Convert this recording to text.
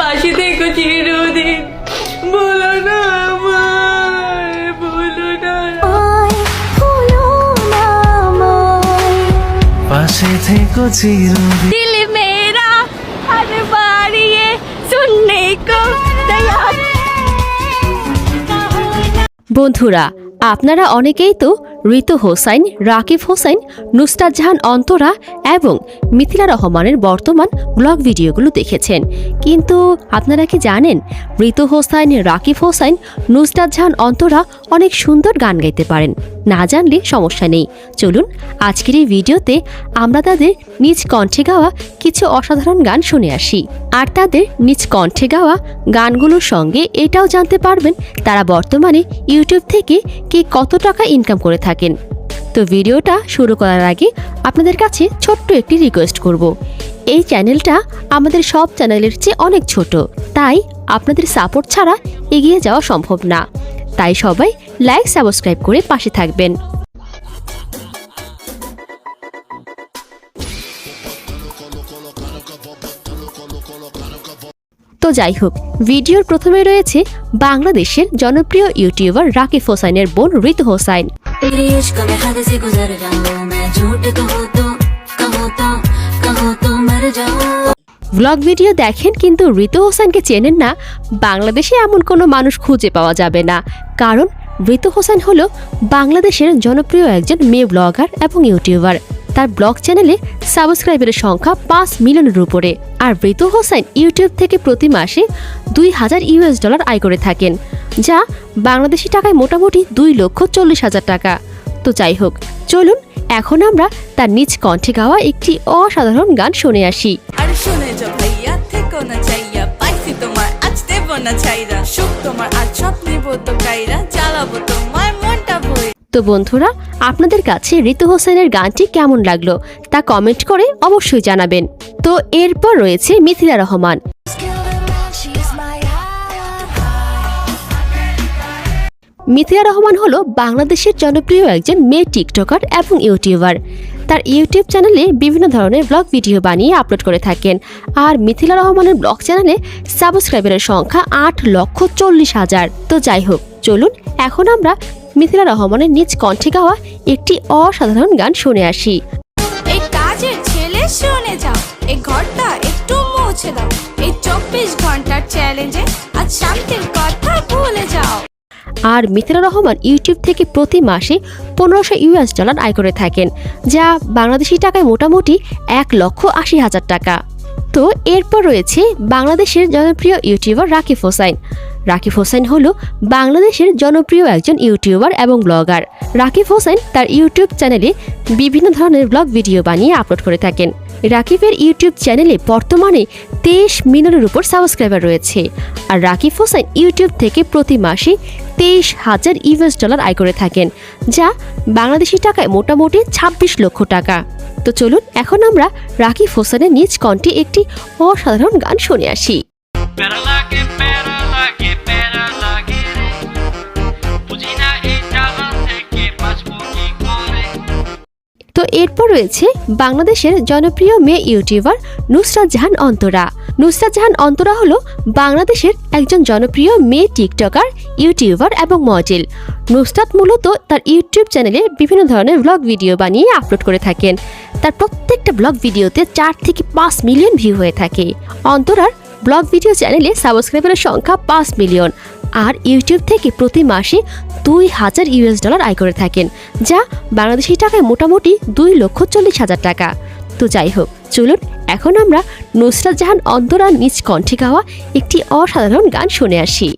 পাশে থেকো চিরদিন, বলো না আমায়, বলো না। পাশে থেকো চিরদিন। दिल मेरा हर बार ये सुनने को तैयार। বন্ধুরা, আপনারা অনেকেই তো ঋতু হোসাইন, রাকিব হোসাইন, নুসরাত জাহান অন্তরা এবং মিথিলা রহমানের বর্তমান ব্লগ ভিডিওগুলো দেখেছেন, কিন্তু আপনারা কি জানেন ঋতু হোসাইন, রাকিব হোসাইন, নুসরাত জাহান অন্তরা অনেক সুন্দর গান গাইতে পারেন? না জানলে সমস্যা নেই, চলুন আজকের এই ভিডিওতে আমরা তাদের নিজ কণ্ঠে গাওয়া কিছু অসাধারণ গান শুনে আসি। আর তাদের নিজ কণ্ঠে গাওয়া গানগুলোর সঙ্গে এটাও জানতে পারবেন তারা বর্তমানে ইউটিউব থেকে কে কত টাকা ইনকাম করে থাকেন। তো ভিডিওটা শুরু করার আগে আপনাদের কাছে ছোট্ট একটি রিকোয়েস্ট করব। এই চ্যানেলটা আমাদের সব চ্যানেলের চেয়ে অনেক ছোট, তাই আপনাদের সাপোর্ট ছাড়া এগিয়ে যাওয়া সম্ভব না। তাই সবাই লাইক, সাবস্ক্রাইব করে পাশে থাকবেন। তো যাই হোক, ভিডিওর প্রথমে রয়েছে বাংলাদেশের জনপ্রিয় ইউটিউবার রাকিব হোসাইনের বোন ঋতু হোসাইন। ব্লগ ভিডিও দেখেন কিন্তু ঋতু হোসাইনকে চেনেন না, বাংলাদেশে এমন কোনো মানুষ খুঁজে পাওয়া যাবে না, কারণ ঋতু হোসাইন হলো বাংলাদেশের জনপ্রিয় একজন মেয়ে ব্লগার এবং ইউটিউবার। তার ব্লগ চ্যানেলে সাবস্ক্রাইবারের সংখ্যা 5 মিলিয়নের উপরে। আর ঋতু হোসাইন ইউটিউব থেকে প্রতি মাসে $2000 আয় করে থাকেন, যা বাংলাদেশি টাকায় মোটামুটি 2,40,000 টাকা। তো যাই হোক, চলুন এখন আমরা তার নিজ কণ্ঠে গাওয়া একটি অসাধারণ গান শুনে আসি। আর শুনে যাও ভাইয়া, থেকো না চাইয়া, পাইছি তোমার আজ দেব না ছাইরা, সুখ তোমার আজ স্বপ্নিব তো কাইরা, জ্বালাবো তোমার মনটা ভরে। তো বন্ধুরা, আপনাদের কাছে ঋতু হোসেনের গানটি কেমন লাগলো তা কমেন্ট করে অবশ্যই জানাবেন। তো এরপর রয়েছে মিথিলা রহমান। মিথিলা রহমান হলো বাংলাদেশের জনপ্রিয় একজন মেয়ে টিকটকার এবং ইউটিউবার। তার ইউটিউব চ্যানেলে বিভিন্ন ধরনের ব্লগ ভিডিও বানিয়ে আপলোড করে থাকেন। আর মিথিলা রহমানের ব্লগ চ্যানেলে সাবস্ক্রাইবারের সংখ্যা 8,40,000। তো যাই হোক, চলুন এখন আমরা মিথিলা রহমানের নিজ কণ্ঠে গাওয়া একটি অসাধারণ গান শুনে আসি। এই কাজের ছেলে শুনে যাও, এই ঘরটা একটু মুছে দাও, এই 24 ঘন্টার চ্যালেঞ্জে আজ শান্তির কথা ভুলে যাও। আর মিথিলা রহমান ইউটিউব থেকে প্রতি মাসে $1500 আয় করে থাকেন, যা বাংলাদেশি টাকায় মোটামুটি 1,80,000 টাকা। তো এরপর রয়েছে বাংলাদেশের জনপ্রিয় ইউটিউবার রাকিব হোসাইন। রাকিব হোসাইন হলো বাংলাদেশের জনপ্রিয় একজন ইউটিউবার এবং ব্লগার। রাকিব হোসাইন তার ইউটিউব চ্যানেলে বিভিন্ন ধরনের ব্লগ ভিডিও বানিয়ে আপলোড করে থাকেন। রাকিবের ইউটিউব চ্যানেলে বর্তমানে 23 মিলিয়নের উপর সাবস্ক্রাইবার রয়েছে। আর রাকিব হোসাইন ইউটিউব থেকে প্রতি মাসে $23,000 আয় করে থাকেন, যা বাংলাদেশি টাকায় মোটামুটি 26 লক্ষ টাকা। তো চলুন এখন আমরা রাকিব হোসেনের নিজ কণ্ঠে একটি অসাধারণ গান শুনে আসি। তো এরপর রয়েছে বাংলাদেশের জনপ্রিয় মেয়ে ইউটিউবার নুসরাত জাহান অন্তরা। নুসরাত জাহান অন্তরা হলো বাংলাদেশের একজন জনপ্রিয় মেয়ে টিকটকার, ইউটিউবার এবং মডেল। নুসরাত মূলত তার ইউটিউব চ্যানেলে বিভিন্ন ধরনের ব্লগ ভিডিও বানিয়ে আপলোড করে থাকেন। তার প্রত্যেকটা ব্লগ ভিডিওতে 4 থেকে 5 মিলিয়ন ভিউ হয়ে থাকে। অন্তরার ব্লগ ভিডিও চ্যানেলে সাবস্ক্রাইবারের সংখ্যা 5 মিলিয়ন। আর ইউটিউব থেকে প্রতি মাসে $2,000 আয় করে থাকেন, যা বাংলাদেশি টাকায় মোটামুটি 2,40,000 টাকা। তো যাই হোক, চলুন এখন আমরা নুসরাত জাহান অন্তরার নিজ কণ্ঠে গাওয়া একটি অসাধারণ গান শুনে আসি।